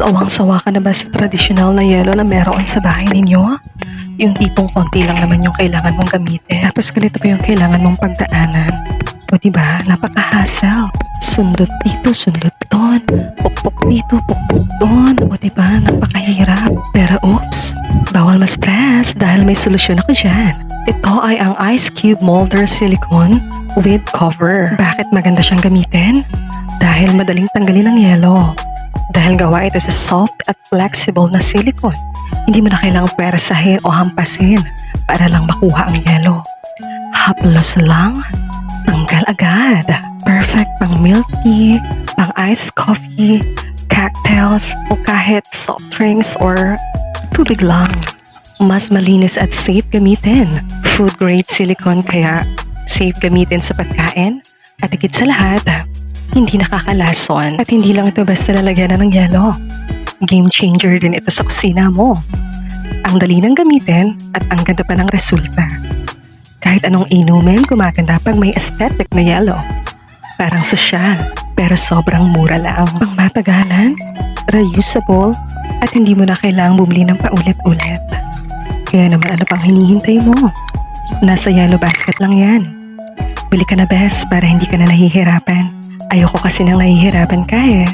Sawang-sawa ka na ba sa tradisyonal na yelo na meron sa bahay ninyo? Yung tipong konti lang naman yung kailangan mong gamitin. Tapos ganito pa yung kailangan mong pagdaanan. O diba, napaka-hassle. Sundot dito, sundot doon. Pukpok dito, pukpok doon. O diba, napakahirap. Pero oops, bawal ma-stress dahil may solusyon ako dyan. Ito ay ang Ice Cube Molder Silicone with cover. Bakit maganda siyang gamitin? Dahil madaling tanggalin ng yelo. Dahil gawa ito sa soft at flexible na silicone, hindi mo na kailangang pwersahin o hampasin para lang makuha ang yelo. Haplos lang, tanggal agad. Perfect pang milk tea, pang iced coffee, cocktails, o kahit soft drinks or tubig lang. Mas malinis at safe gamitin. Food grade silicone kaya safe gamitin sa pagkain at higit sa lahat, hindi nakakalason at hindi lang ito basta lalagyan ng yelo. Game changer din ito sa kusina mo. Ang dali ng gamitin at ang ganda pa ng resulta. Kahit anong inumin, gumaganda pag may aesthetic na yelo. Parang sosyal, pero sobrang mura lang. Pang matagalan, reusable, at hindi mo na kailangang bumili ng paulit-ulit. Kaya naman ano pang hinihintay mo? Nasa yellow basket lang yan. Bili ka na best para hindi ka na nahihirapan. Ayoko kasi nang nahihirapan ka eh.